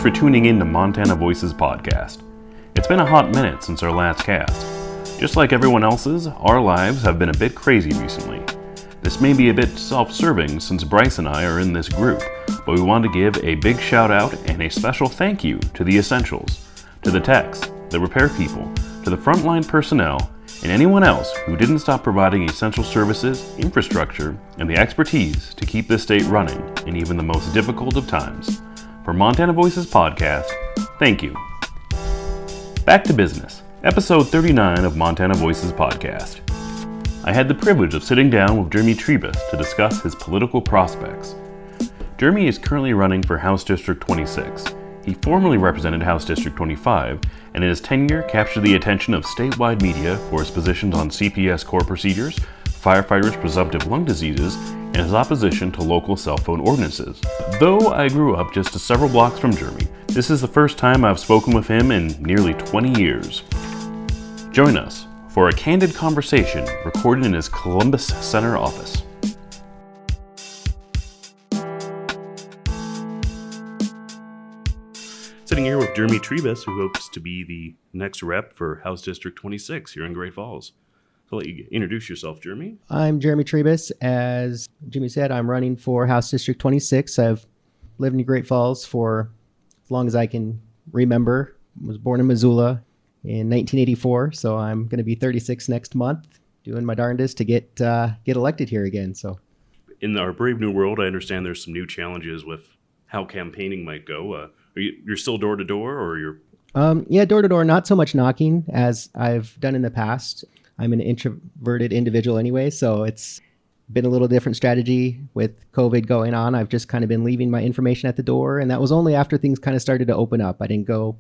for tuning in to Montana Voices podcast. It's been a hot minute since our last cast. Just like everyone else's, our lives have been a bit crazy recently. This may be a bit self-serving since Bryce and I are in this group, but we want to give a big shout out and a special thank you to the essentials, to the techs, the repair people, to the frontline personnel, and anyone else who didn't stop providing essential services, infrastructure, and the expertise to keep this state running in even the most difficult of times. For Montana Voices podcast, thank you. Back to business. Episode 39 of Montana Voices podcast. I had the privilege of sitting down with Jeremy Trebas to discuss his political prospects. Jeremy is currently running for House District 26. He formerly represented House District 25, and in his tenure captured the attention of statewide media for his positions on CPS core procedures, firefighters' presumptive lung diseases, and his opposition to local cell phone ordinances. Though I grew up just several blocks from Jeremy, this is the first time I've spoken with him in nearly 20 years. Join us for a candid conversation recorded in his Columbus Center office. Sitting here with Jeremy Trebas, who hopes to be the next rep for House District 26 here in Great Falls. I'll let you introduce yourself, Jeremy. I'm Jeremy Trebas. As Jimmy said, I'm running for House District 26. I've lived in Great Falls for as long as I can remember. I was born in Missoula in 1984, so I'm going to be 36 next month, doing my darndest to get elected here again. So, in our brave new world, I understand there's some new challenges with how campaigning might go. You're still door to door, or you're? Yeah, door to door. Not so much knocking as I've done in the past. I'm an introverted individual anyway, so it's been a little different strategy with COVID going on. I've just kind of been leaving my information at the door, and that was only after things kind of started to open up. I didn't go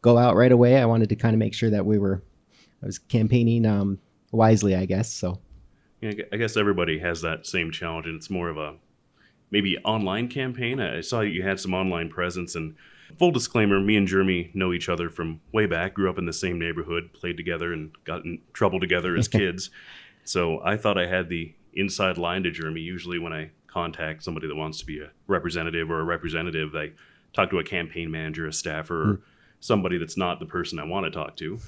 out right away. I wanted to kind of make sure that I was campaigning wisely, I guess. So, yeah, I guess everybody has that same challenge, and it's more of a maybe online campaign. I saw you had some online presence, and full disclaimer, me and Jeremy know each other from way back, grew up in the same neighborhood, played together, and got in trouble together as kids. So I thought I had the inside line to Jeremy. Usually when I contact somebody that wants to be a representative, I talk to a campaign manager, a staffer, or somebody that's not the person I want to talk to.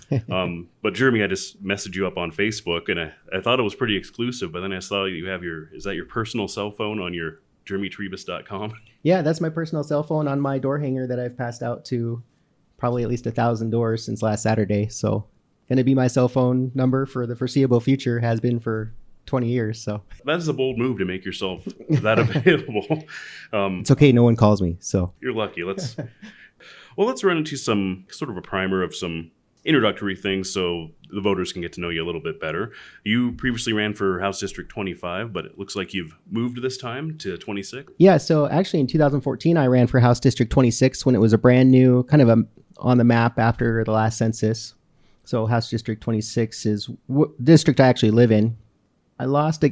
But Jeremy, I just messaged you up on Facebook, and I thought it was pretty exclusive, but then I saw you have is that your personal cell phone on your JeremyTrebas.com? Yeah, that's my personal cell phone on my door hanger that I've passed out to probably at least 1,000 doors since last Saturday. So going to be my cell phone number for the foreseeable future, has been for 20 years. So that is a bold move to make yourself that available. It's okay. No one calls me. So you're lucky. Let's run into some sort of a primer of some introductory things so the voters can get to know you a little bit better. You previously ran for House District 25, but it looks like you've moved this time to 26. Yeah, so actually in 2014, I ran for House District 26 when it was a brand new, kind of on the map after the last census. So House District 26 is the district I actually live in. I lost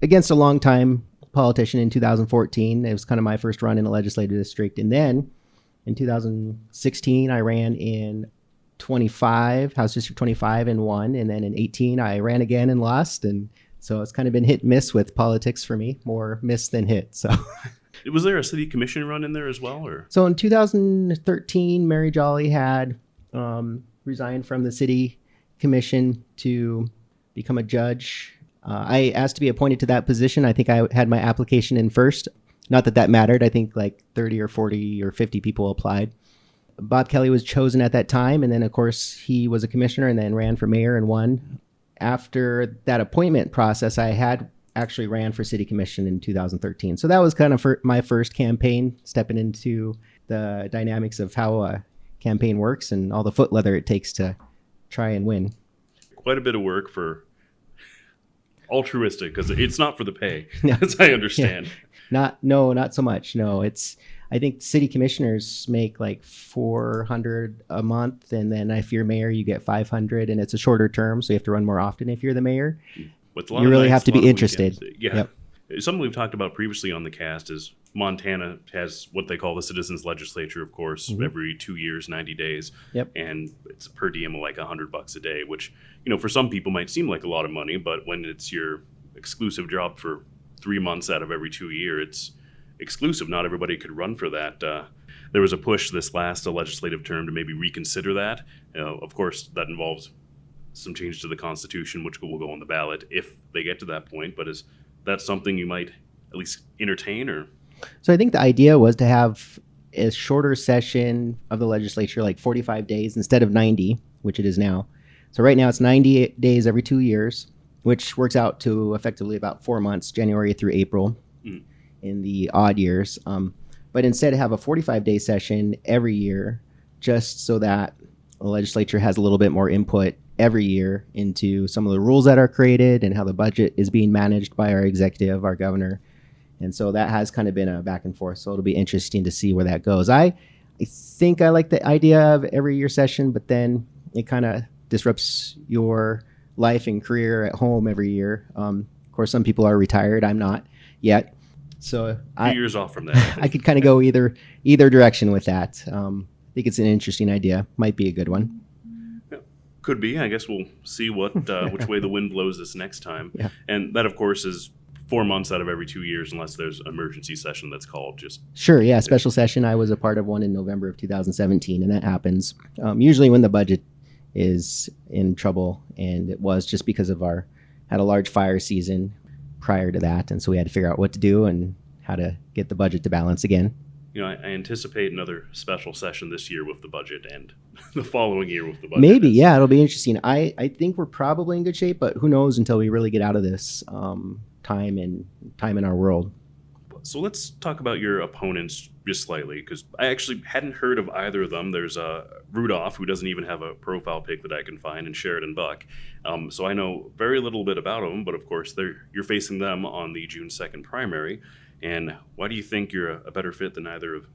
against a longtime politician in 2014. It was kind of my first run in a legislative district. And then in 2016, I ran in 25, House District 25, and won. And then in 18, I ran again and lost. And so it's kind of been hit and miss with politics for me, more miss than hit. So, was there a city commission run in there as well? Or so in 2013, Mary Jolly had resigned from the city commission to become a judge. I asked to be appointed to that position. I think I had my application in first. Not that mattered. I think like 30 or 40 or 50 people applied. Bob Kelly was chosen at that time, and then, of course, he was a commissioner and then ran for mayor and won. After that appointment process, I had actually ran for city commission in 2013. So that was kind of my first campaign, stepping into the dynamics of how a campaign works and all the foot leather it takes to try and win. Quite a bit of work for altruistic, because it's not for the pay, as I understand. Yeah. Not so much. No, I think city commissioners make like $400 a month, and then if you're mayor, you get $500, and it's a shorter term, so you have to run more often if you're the mayor. You really have to be interested. Yeah. Yep. Something we've talked about previously on the cast is Montana has what they call the citizens legislature, of course, every 2 years, 90 days. Yep. And it's per diem of like $100 a day, which, for some people might seem like a lot of money, but when it's your exclusive job for 3 months out of every 2 years, it's exclusive. Not everybody could run for that. there was a push this last legislative term to maybe reconsider that. Of course, that involves some change to the Constitution, which will go on the ballot if they get to that point. But is that something you might at least entertain? Or So I think the idea was to have a shorter session of the legislature, like 45 days instead of 90, which it is now. So right now it's 90 days every 2 years, which works out to effectively about 4 months, January through April in the odd years. But instead have a 45-day session every year, just so that the legislature has a little bit more input every year into some of the rules that are created and how the budget is being managed by our executive, our governor. And so that has kind of been a back and forth. So it'll be interesting to see where that goes. I think I like the idea of every year session, but then it kind of disrupts your life and career at home every year. Of course, some people are retired. I'm not yet. So a few years off from that. I could kind of go either direction with that. I think it's an interesting idea. Might be a good one. Could be. I guess we'll see what which way the wind blows this next time. Yeah. And that, of course, is 4 months out of every 2 years, unless there's an emergency session that's called. Just sure, yeah, special session. I was a part of one in November of 2017, and that happens usually when the budget is in trouble, and it was just because of had a large fire season prior to that, and so we had to figure out what to do and how to get the budget to balance again. You know, I anticipate another special session this year with the budget and the following year with the budget. Maybe, yeah, it'll be interesting. I think we're probably in good shape, but who knows until we really get out of this time in our world. So let's talk about your opponents just slightly, because I actually hadn't heard of either of them. There's Rudolph, who doesn't even have a profile pic that I can find, and Sheridan Buck. So I know very little bit about them, but of course you're facing them on the June 2nd primary. And why do you think you're a better fit than either of?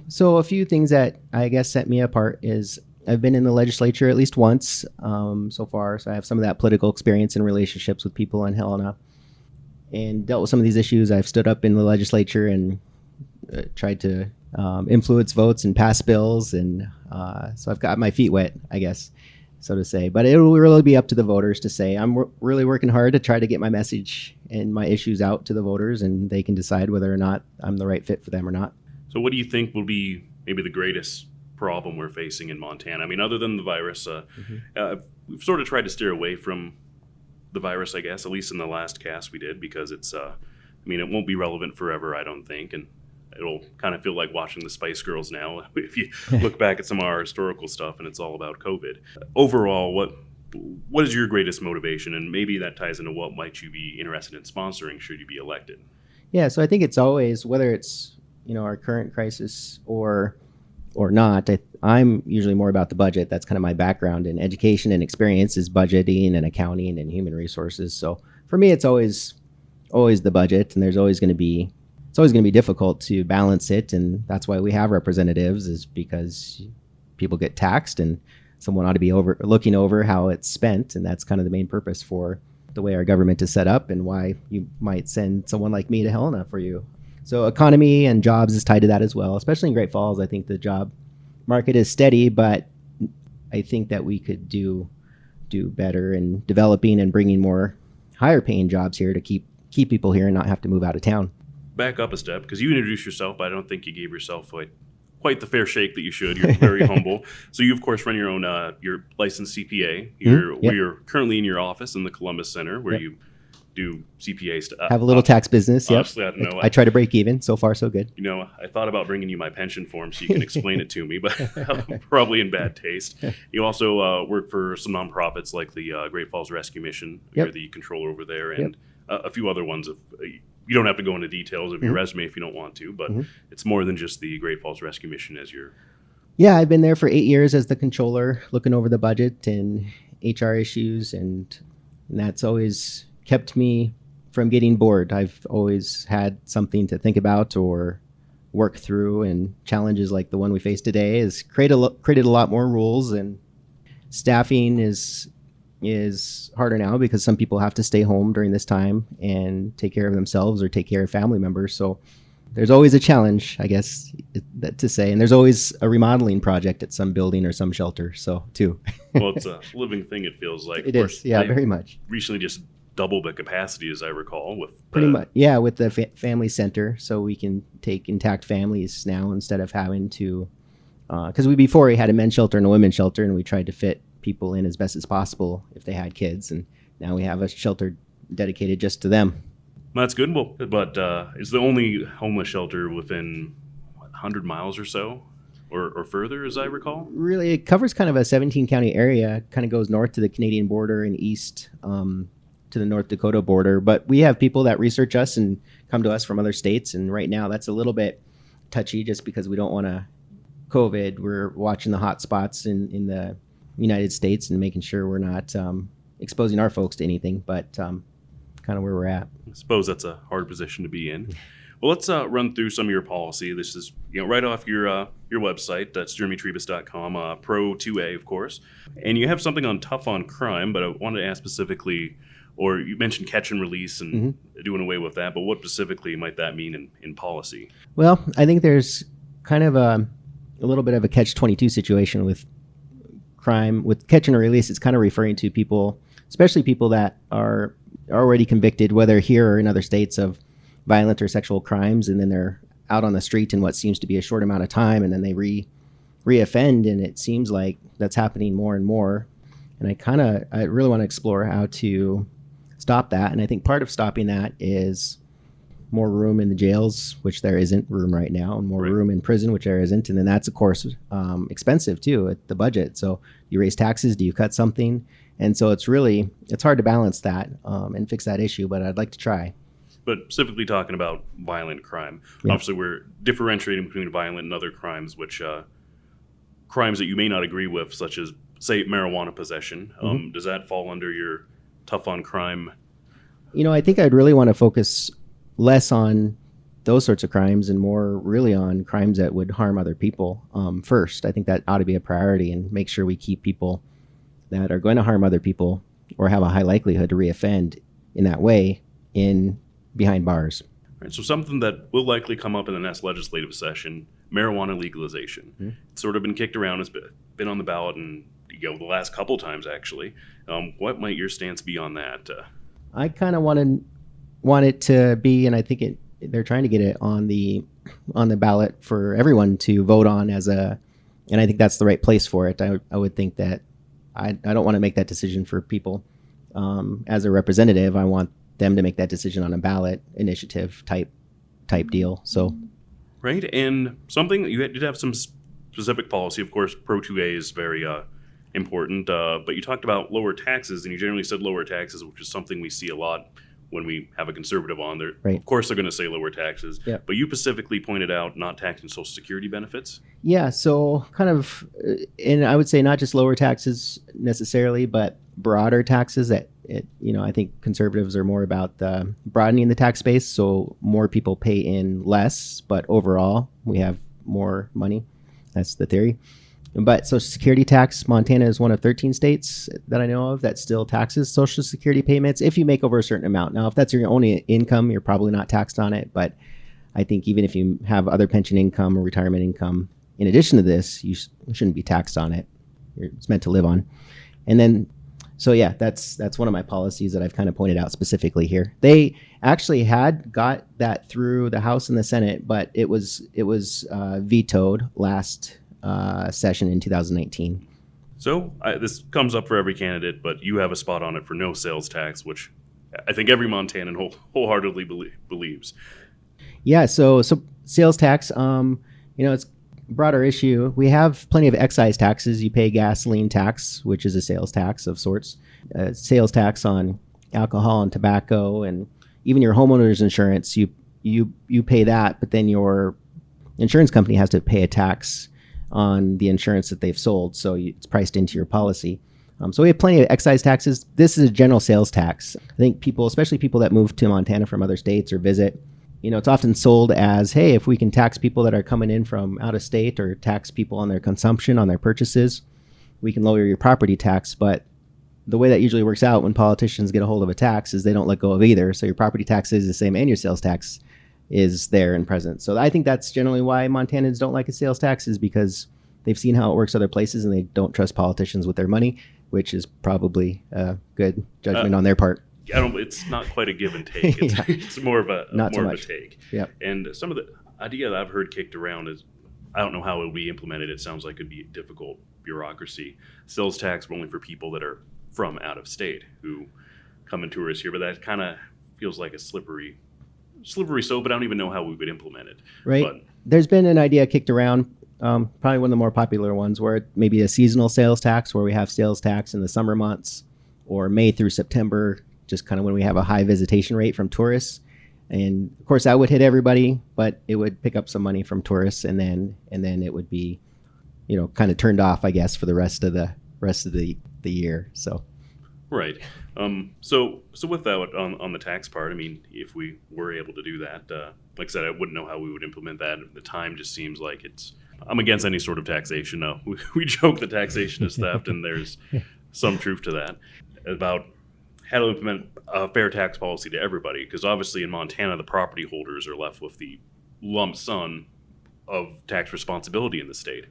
So a few things that I guess set me apart is I've been in the legislature at least once so far. So I have some of that political experience and relationships with people in Helena, and dealt with some of these issues. I've stood up in the legislature and tried to influence votes and pass bills. And so I've got my feet wet, I guess, so to say. But it will really be up to the voters to say. I'm really working hard to try to get my message and my issues out to the voters, and they can decide whether or not I'm the right fit for them or not. So what do you think will be maybe the greatest problem we're facing in Montana? I mean, other than the virus, we've sort of tried to steer away from the virus, I guess, at least in the last cast we did, because it's, it won't be relevant forever, I don't think. And it'll kind of feel like watching the Spice Girls now if you look back at some of our historical stuff and it's all about COVID. Overall, what is your greatest motivation? And maybe that ties into what might you be interested in sponsoring should you be elected? Yeah, so I think it's always, whether it's our current crisis or not, I'm usually more about the budget. That's kind of my background in education and experience is budgeting and accounting and human resources. So for me, it's always the budget, and it's always going to be difficult to balance it. And that's why we have representatives, is because people get taxed and someone ought to be looking over how it's spent. And that's kind of the main purpose for the way our government is set up and why you might send someone like me to Helena for you. So economy and jobs is tied to that as well, especially in Great Falls. I think the job market is steady, but I think that we could do better in developing and bringing more higher paying jobs here to keep people here and not have to move out of town. Back up a step, because you introduced yourself, but I don't think you gave yourself quite the fair shake that you should. You're very humble. So you, of course, run your own, your licensed CPA. You're currently in your office in the Columbus Center where you do CPA stuff. Have a little tax business. Honestly, I don't know. I try to break even. So far, so good. I thought about bringing you my pension form so you can explain it to me, but probably in bad taste. You also work for some nonprofits like the Great Falls Rescue Mission. You're the controller over there, and a few other ones. You don't have to go into details of your resume if you don't want to, but it's more than just the Great Falls Rescue Mission as your... Yeah, I've been there for 8 years as the controller, looking over the budget and HR issues, and that's always kept me from getting bored. I've always had something to think about or work through, and challenges like the one we face today has created a lot more rules, and staffing is harder now because some people have to stay home during this time and take care of themselves or take care of family members. So there's always a challenge, I guess, to say. And there's always a remodeling project at some building or some shelter, so too. Well, it's a living thing, it feels like. It is, yeah, very much. Recently just double the capacity, as I recall. With pretty much, yeah, with the family center, so we can take intact families now instead of having to. Because before we had a men's shelter and a women's shelter, and we tried to fit people in as best as possible if they had kids, and now we have a shelter dedicated just to them. That's good. Well, but it's the only homeless shelter within 100 miles or so, or further, as I recall. Really, it covers kind of a 17-county area. Kind of goes north to the Canadian border and east to the North Dakota border. But we have people that research us and come to us from other states, and right now that's a little bit touchy, just because we don't want to. COVID, we're watching the hot spots in the United States and making sure we're not exposing our folks to anything, but kind of where we're at. I suppose that's a hard position to be in. Well, let's run through some of your policy. This is right off your website. That's jeremytrebas.com, Pro 2A, of course. And you have something on tough on crime, but I wanted to ask specifically, or you mentioned catch and release and doing away with that, but what specifically might that mean in policy? Well, I think there's kind of a little bit of a catch-22 situation with crime. With catch and release, it's kind of referring to people, especially people that are already convicted, whether here or in other states, of violent or sexual crimes, and then they're out on the street in what seems to be a short amount of time, and then they re-offend, and it seems like that's happening more and more. And I really want to explore how to stop that, and I think part of stopping that is more room in the jails, which there isn't room right now, and more room in prison, which there isn't. And then that's, of course, expensive too at the budget. So you raise taxes, do you cut something? And so it's hard to balance that and fix that issue, but I'd like to try. But specifically talking about violent crime, obviously we're differentiating between violent and other crimes, which crimes that you may not agree with, such as, say, marijuana possession. Does that fall under your tough on crime? I think I'd really want to focus less on those sorts of crimes and more really on crimes that would harm other people first. I think that ought to be a priority, and make sure we keep people that are going to harm other people or have a high likelihood to reoffend in that way behind bars. Right, so something that will likely come up in the next legislative session, marijuana legalization. It's sort of been kicked around. It's been on the ballot and the last couple times, actually. What might your stance be on that? I kind of want it to be, and I think they're trying to get it on the ballot for everyone to vote on and I think that's the right place for it. I would think that I don't want to make that decision for people as a representative. I want them to make that decision on a ballot initiative type deal. So, right, and something you did have some specific policy. Of course, Pro 2A is very important, but you talked about lower taxes, and you generally said lower taxes, which is something we see a lot when we have a conservative on there. Right. Of course, they're going to say lower taxes, yep. But you specifically pointed out not taxing Social Security benefits. Yeah, so kind of, and I would say not just lower taxes necessarily, but broader taxes. I think conservatives are more about broadening the tax base, so more people pay in less, but overall we have more money. That's the theory. But Social Security tax, Montana is one of 13 states that I know of that still taxes Social Security payments if you make over a certain amount. Now, if that's your only income, you're probably not taxed on it. But I think even if you have other pension income or retirement income, in addition to this, you shouldn't be taxed on it. It's meant to live on. And then, so yeah, that's one of my policies that I've kind of pointed out specifically here. They actually had got that through the House and the Senate, but it was vetoed last session in 2019. So this comes up for every candidate, but you have a spot on it for no sales tax, which I think every Montanan wholeheartedly believes. Yeah, so sales tax, it's a broader issue. We have plenty of excise taxes. You pay gasoline tax, which is a sales tax of sorts, sales tax on alcohol and tobacco, and even your homeowner's insurance. You pay that, but then your insurance company has to pay a tax on the insurance that they've sold, so it's priced into your policy. So we have plenty of excise taxes. This is a general sales tax. I think people, especially people that move to Montana from other states or visit, it's often sold as, hey, if we can tax people that are coming in from out of state or tax people on their consumption, on their purchases, we can lower your property tax. But the way that usually works out when politicians get a hold of a tax is they don't let go of either. So your property tax is the same and your sales tax is there and present. So I think that's generally why Montanans don't like a sales tax, is because they've seen how it works other places and they don't trust politicians with their money, which is probably a good judgment on their part. It's not quite a give and take. It's, Yeah. it's more of a Not so more of a much. take. Yep. And some of the idea that I've heard kicked around is, I don't know how it will be implemented. It sounds like it'd be difficult bureaucracy. Sales tax only for people that are from out of state who come and tour us here, but that kind of feels like a slippery slope. But I don't even know how we would implement it. Right. But There's been an idea kicked around, probably one of the more popular ones, where maybe a seasonal sales tax, where we have sales tax in the summer months, or May through September, just kind of when we have a high visitation rate from tourists. And of course that would hit everybody, but it would pick up some money from tourists, and then it would be, kind of turned off, I guess, for the rest of the year. So. Right. So with that, on the tax part, I mean, if we were able to do that, like I said, I wouldn't know how we would implement that. The time just seems like I'm against any sort of taxation. No, we joke that taxation is theft, and there's some truth to that, about how to implement a fair tax policy to everybody. Because obviously in Montana, the property holders are left with the lump sum of tax responsibility in the state.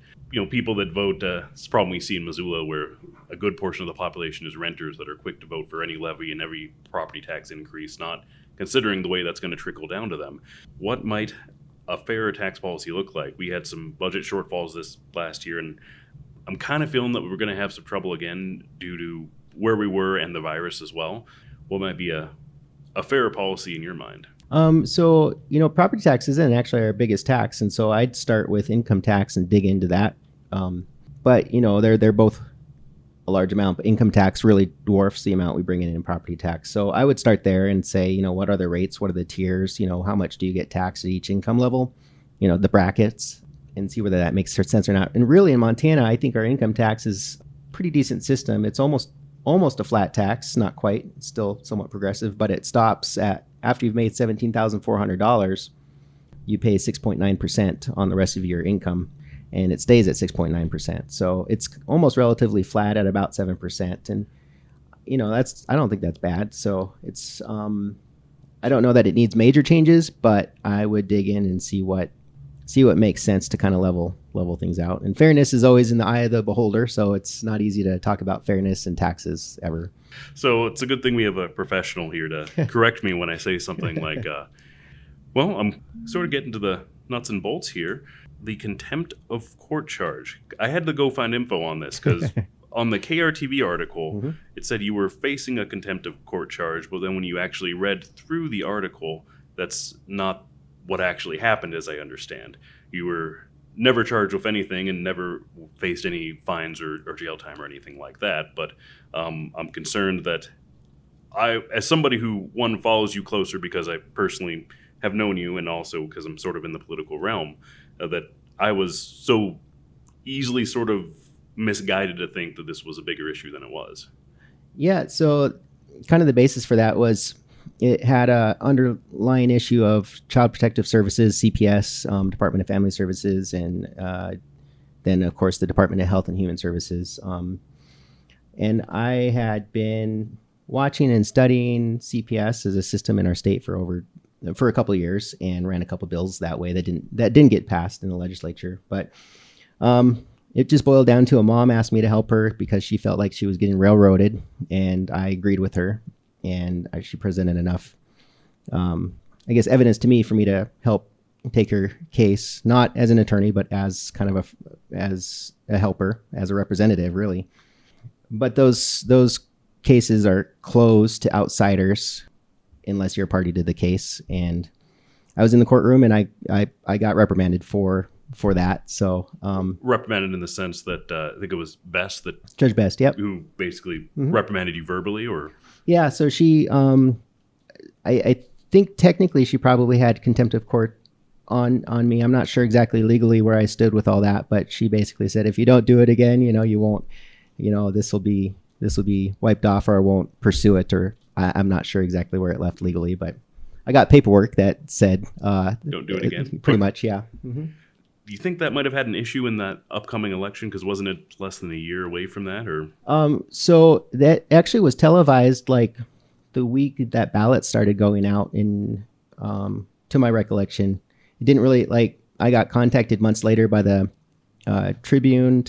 People that vote, it's a problem we see in Missoula, where a good portion of the population is renters that are quick to vote for any levy and every property tax increase, not considering the way that's going to trickle down to them. What might a fair tax policy look like? We had some budget shortfalls this last year, and I'm kind of feeling that we're going to have some trouble again due to where we were and the virus as well. What might be a fairer policy in your mind? So, property tax isn't actually our biggest tax. And so I'd start with income tax and dig into that. But, they're both a large amount, but income tax really dwarfs the amount we bring in property tax. So I would start there and say, what are the rates? What are the tiers? How much do you get taxed at each income level? The brackets, and see whether that makes sense or not. And really in Montana, I think our income tax is a pretty decent system. It's almost a flat tax, not quite, it's still somewhat progressive, but it stops at, after you've made $17,400, you pay 6.9% on the rest of your income, and it stays at 6.9%. So it's almost relatively flat at about 7%. And, I don't think that's bad. So it's, I don't know that it needs major changes, but I would dig in and see what makes sense to kind of level things out. And fairness is always in the eye of the beholder, so it's not easy to talk about fairness and taxes ever. So it's a good thing we have a professional here to correct me when I say something like, well, I'm sort of getting to the nuts and bolts here. The contempt of court charge. I had to go find info on this because on the KRTV article, it said you were facing a contempt of court charge, but then when you actually read through the article, that's not what actually happened, as I understand. You were never charged with anything and never faced any fines or jail time or anything like that. But I'm concerned that as somebody who, one, follows you closer because I personally have known you, and also because I'm sort of in the political realm, that I was so easily sort of misguided to think that this was a bigger issue than it was. Yeah, so kind of the basis for that was it had a underlying issue of Child Protective Services, CPS, Department of Family Services, and then, of course, the Department of Health and Human Services. And I had been watching and studying CPS as a system in our state for a couple of years, and ran a couple of bills that way that didn't get passed in the legislature. But it just boiled down to a mom asked me to help her because she felt like she was getting railroaded, and I agreed with her. And she presented enough, I guess, evidence to me for me to help take her case, not as an attorney, but as kind of as a helper, as a representative, really. But those cases are closed to outsiders unless you're a party to the case. And I was in the courtroom, and I got reprimanded for that. So reprimanded in the sense that I think it was Best, that Judge Best, yep, who basically reprimanded you verbally, or yeah. So she, I think technically she probably had contempt of court on me. I'm not sure exactly legally where I stood with all that, but she basically said, if you don't do it again, you won't, this will be wiped off, or I won't pursue it, or I'm not sure exactly where it left legally, but I got paperwork that said, don't do it again. Pretty much. Yeah. Mm-hmm. Do you think that might have had an issue in that upcoming election? Because wasn't it less than a year away from that? Or so that actually was televised like the week that ballots started going out. In to my recollection, it didn't really I got contacted months later by the Tribune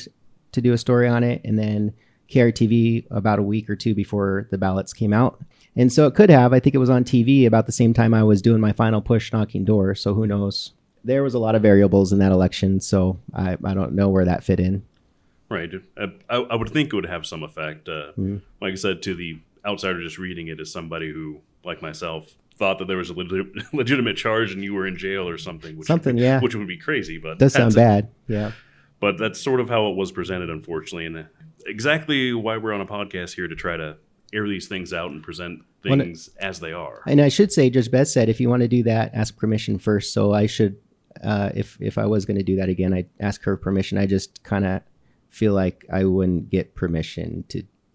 to do a story on it, and then KRTV about a week or two before the ballots came out. And so it could have. I think it was on TV about the same time I was doing my final push knocking doors. So who knows? There was a lot of variables in that election, so I don't know where that fit in. Right. I would think it would have some effect. Like I said, to the outsider just reading it as somebody who, like myself, thought that there was a legitimate charge and you were in jail or something. Which would be crazy. But does sound bad. Yeah. But that's sort of how it was presented, unfortunately. And exactly why we're on a podcast here, to try to air these things out and present things as they are. And I should say, Judge Beth said, if you want to do that, ask permission first. So I should, if I was going to do that again, I'd ask her permission. I just kind of feel like I wouldn't get permission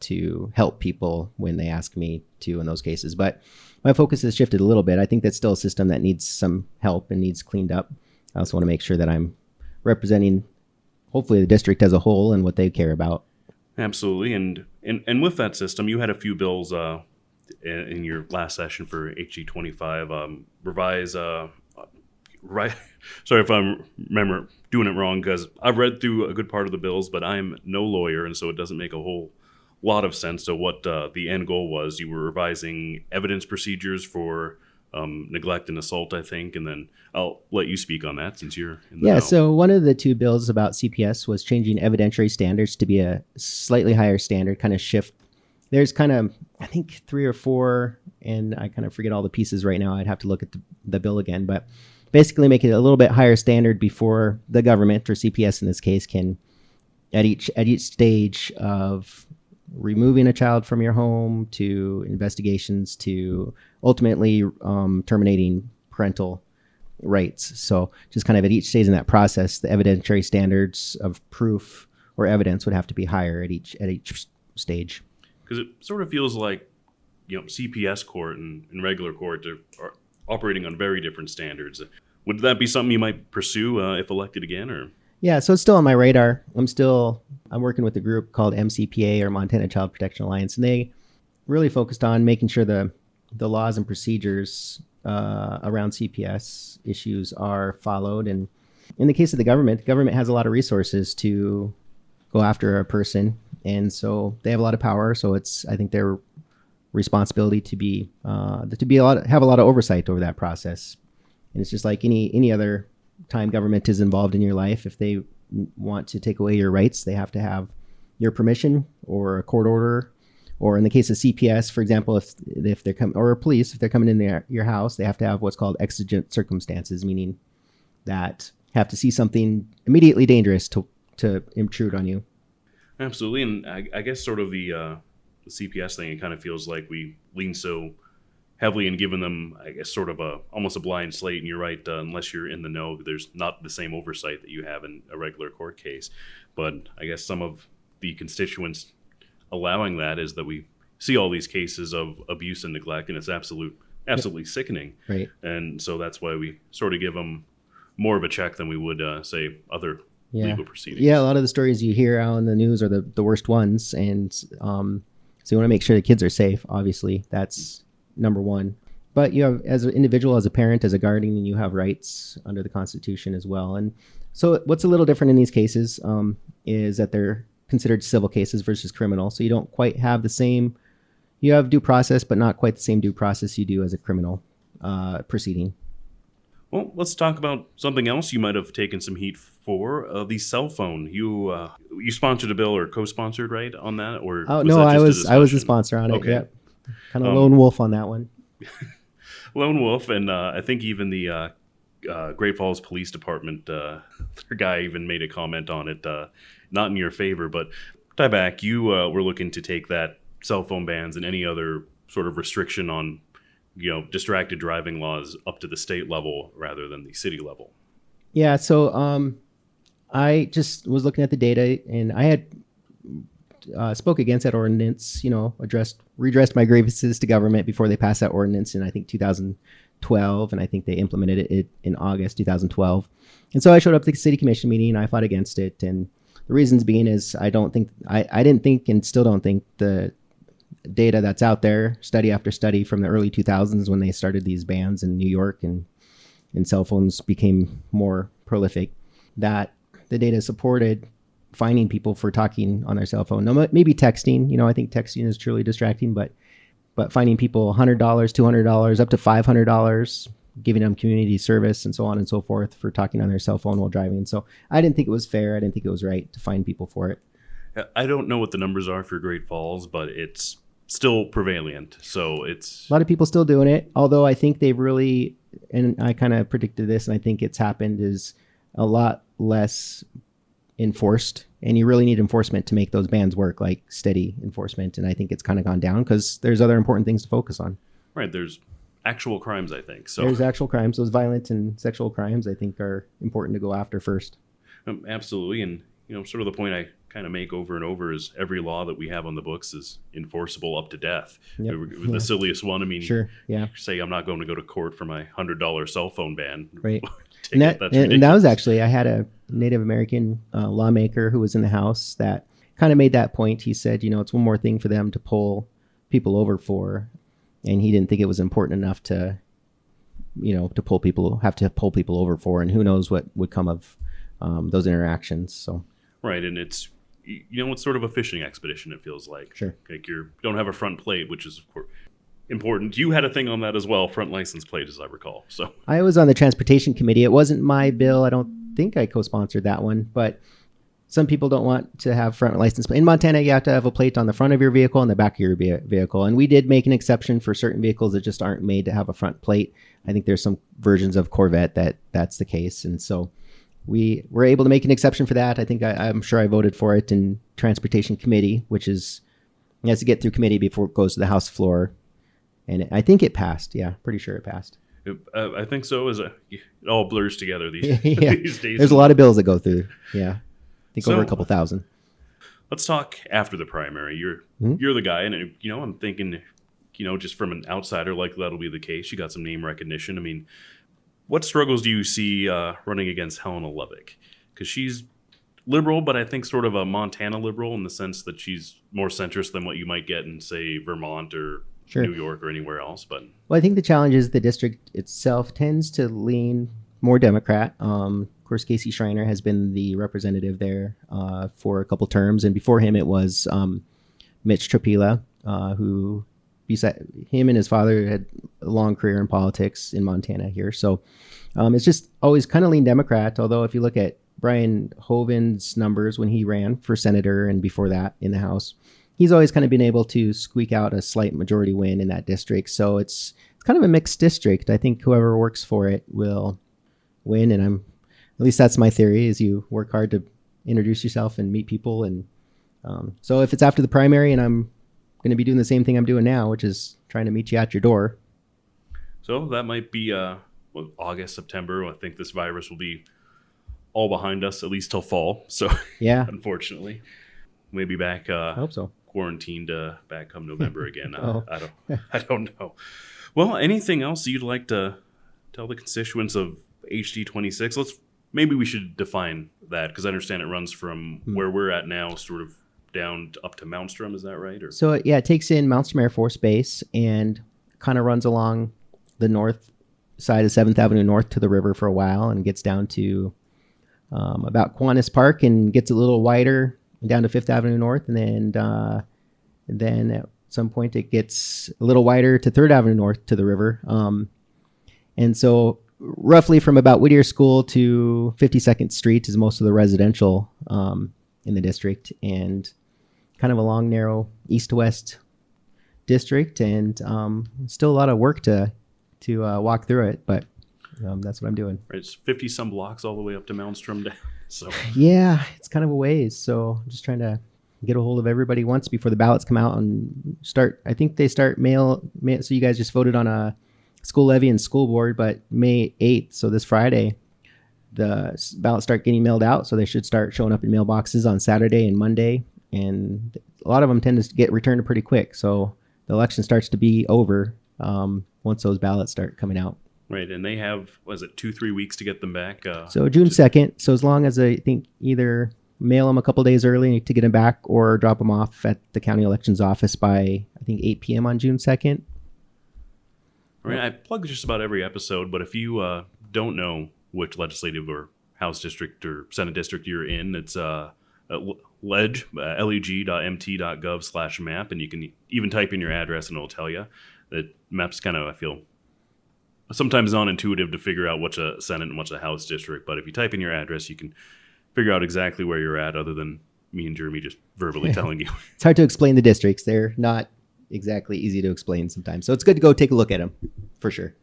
to help people when they ask me to in those cases. But my focus has shifted a little bit. I think that's still a system that needs some help and needs cleaned up. I also want to make sure that I'm representing, hopefully, the district as a whole and what they care about. Absolutely. And with that system, you had a few bills in your last session for HD26, revise, right. Sorry if I remember doing it wrong, because I've read through a good part of the bills, but I'm no lawyer, and so it doesn't make a whole lot of sense to what the end goal was. You were revising evidence procedures for neglect and assault, I think, and then I'll let you speak on that since you're in the know. So one of the two bills about CPS was changing evidentiary standards to be a slightly higher standard, kind of shift. There's kind of, I think, 3 or 4, and I kind of forget all the pieces right now. I'd have to look at the bill again, but basically make it a little bit higher standard before the government, or CPS in this case, can at each stage of removing a child from your home to investigations to ultimately terminating parental rights. So just kind of at each stage in that process, the evidentiary standards of proof or evidence would have to be higher at each stage. Because it sort of feels like, CPS court and regular court are operating on very different standards. Would that be something you might pursue if elected again, or? Yeah, so it's still on my radar. I'm working with a group called MCPA, or Montana Child Protection Alliance, and they really focused on making sure the laws and procedures around CPS issues are followed. And in the case of the government has a lot of resources to go after a person, and so they have a lot of power. So it's, I think, their responsibility to have a lot of oversight over that process. And it's just like any other time government is involved in your life. If they want to take away your rights, they have to have your permission or a court order. Or in the case of CPS, for example, if they're coming, or police, if they're coming in your house, they have to have what's called exigent circumstances, meaning that have to see something immediately dangerous to intrude on you. Absolutely. And I guess sort of the CPS thing, it kind of feels like we lean so heavily in giving them, I guess, sort of almost a blind slate. And you're right, unless you're in the know, there's not the same oversight that you have in a regular court case. But I guess some of the constituents allowing that is that we see all these cases of abuse and neglect, and it's absolutely sickening. Right. And so that's why we sort of give them more of a check than we would, say, other legal proceedings. Yeah, a lot of the stories you hear out in the news are the worst ones. And so you want to make sure the kids are safe, obviously. That's number one. But you have, as an individual, as a parent, as a guardian, you have rights under the Constitution as well. And so what's a little different in these cases is that they're considered civil cases versus criminal. So you don't quite have the same, you have due process, but not quite the same due process you do as a criminal proceeding. Well, let's talk about something else you might have taken some heat for, the cell phone. You sponsored a bill, or co-sponsored, right, on that? Or I was the sponsor on it. Okay. Yep. Kind of lone wolf on that one. Lone wolf, and I think even the Great Falls Police Department, their guy even made a comment on it, not in your favor. But Tyback, you were looking to take that cell phone bans and any other sort of restriction on, distracted driving laws up to the state level rather than the city level. Yeah, so I just was looking at the data, and I had spoke against that ordinance, redressed my grievances to government before they passed that ordinance in, I think, 2012, and I think they implemented it in August 2012. And so I showed up to the city commission meeting, and I fought against it, and the reasons being is I didn't think, and still don't think, the data that's out there, study after study from the early 2000s when they started these bans in New York and cell phones became more prolific, that the data supported fining people for talking on their cell phone. Now, maybe texting, I think texting is truly distracting, but but finding people $100, $200, up to $500, giving them community service and so on and so forth for talking on their cell phone while driving. So I didn't think it was fair. I didn't think it was right to fine people for it. I don't know what the numbers are for Great Falls, but it's still prevalent. So it's a lot of people still doing it. Although I think they've really, and I kind of predicted this, and I think it's happened, is a lot less enforced. And you really need enforcement to make those bans work, like steady enforcement. And I think it's kind of gone down because there's other important things to focus on. Right. There's actual crimes, I think. So there's actual crimes. Those violent and sexual crimes, I think, are important to go after first. Absolutely. And, sort of the point I kind of make over and over is every law that we have on the books is enforceable up to death. Yep. The silliest one, I mean, sure, yeah. Say I'm not going to go to court for my $100 cell phone ban. Right. And that was actually, I had a Native American lawmaker who was in the House that kind of made that point. He said, it's one more thing for them to pull people over for. And he didn't think it was important enough to pull people over for. And who knows what would come of those interactions. So. Right. And it's, it's sort of a fishing expedition, it feels like. Sure. Like you don't have a front plate, which is, of course, important. You had a thing on that as well, front license plate, as I recall. So I was on the transportation committee. It wasn't my bill. I don't think I co-sponsored that one, but some people don't want to have front license plate. In Montana, you have to have a plate on the front of your vehicle and the back of your vehicle. And we did make an exception for certain vehicles that just aren't made to have a front plate. I think there's some versions of Corvette that's the case. And so we were able to make an exception for that. I think I'm sure I voted for it in transportation committee, which is, it has to get through committee before it goes to the House floor. And I think it passed. Yeah, pretty sure it passed. I think so. It all blurs together these days. There's a lot of bills that go through. Yeah, I think over a couple thousand. Let's talk after the primary. You're the guy, and I'm thinking, just from an outsider, like that'll be the case. You got some name recognition. I mean, what struggles do you see running against Helena Lovick? Because she's liberal, but I think sort of a Montana liberal in the sense that she's more centrist than what you might get in, say, Vermont or sure. New York or anywhere else. But I think the challenge is the district itself tends to lean more Democrat. Of course, Casey Schreiner has been the representative there for a couple terms, and before him it was Mitch Trapila, who beside him and his father had a long career in politics in Montana here. So it's just always kind of lean Democrat. Although if you look at Brian Hoven's numbers when he ran for senator and before that in the House, he's always kind of been able to squeak out a slight majority win in that district. So it's kind of a mixed district. I think whoever works for it will win. And at least that's my theory, is you work hard to introduce yourself and meet people. And so if it's after the primary and I'm going to be doing the same thing I'm doing now, which is trying to meet you at your door. So that might be August, September. I think this virus will be all behind us, at least till fall. So yeah, unfortunately, maybe back. I hope so. Quarantined back come November again. Oh. I don't know. Well, anything else you'd like to tell the constituents of HD26? Maybe we should define that, because I understand it runs from where we're at now, sort of down up to Malmstrom. Is that right? Or? So yeah, it takes in Malmstrom Air Force Base and kind of runs along the north side of 7th Avenue North to the river for a while, and gets down to about Kiwanis Park and gets a little wider down to 5th Avenue North, and then at some point it gets a little wider to 3rd Avenue North to the river. And so roughly from about Whittier School to 52nd Street is most of the residential in the district, and kind of a long, narrow east-west district, and still a lot of work to walk through it, but that's what I'm doing. Right, it's 50-some blocks all the way up to Malmstrom down. So yeah, it's kind of a ways. So I'm just trying to get a hold of everybody once before the ballots come out and start. I think they start mail. So you guys just voted on a school levy and school board, but May 8th, so this Friday, the ballots start getting mailed out. So they should start showing up in mailboxes on Saturday and Monday. And a lot of them tend to get returned pretty quick. So the election starts to be over once those ballots start coming out. Right, and they have, 2-3 weeks to get them back? So June 2nd. So as long as I think either mail them a couple days early to get them back, or drop them off at the county elections office by, I think, 8 p.m. on June 2nd. Right, I plug just about every episode, but if you don't know which legislative or House district or Senate district you're in, it's leg, leg.mt.gov/map, and you can even type in your address and it'll tell you. That map's kind of, I feel, sometimes non-intuitive to figure out what's a Senate and what's a House district, but if you type in your address, you can figure out exactly where you're at, other than me and Jeremy just verbally telling you. It's hard to explain the districts. They're not exactly easy to explain sometimes. So it's good to go take a look at them, for sure.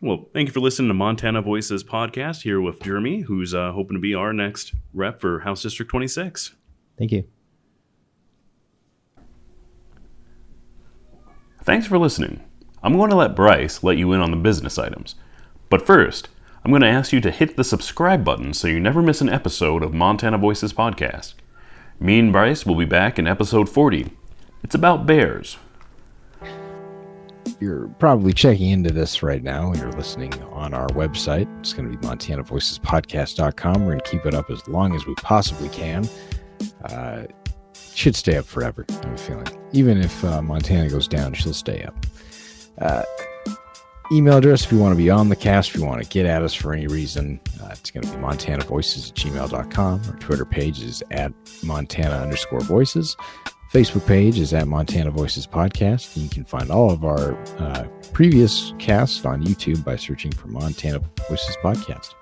Well, thank you for listening to Montana Voices podcast here with Jeremy, who's hoping to be our next rep for House District 26. Thank you. Thanks for listening. I'm going to let Bryce let you in on the business items. But first, I'm going to ask you to hit the subscribe button so you never miss an episode of Montana Voices podcast. Me and Bryce will be back in episode 40. It's about bears. You're probably checking into this right now. You're listening on our website. It's going to be MontanaVoicesPodcast.com. We're going to keep it up as long as we possibly can. It should stay up forever, I have a feeling. Even if Montana goes down, she'll stay up. Email address if you want to be on the cast, if you want to get at us for any reason, it's going to be MontanaVoices@gmail.com. Our Twitter page is @Montana_voices. Facebook page is @Montana Voices Podcast. You can find all of our previous casts on YouTube by searching for Montana Voices Podcast.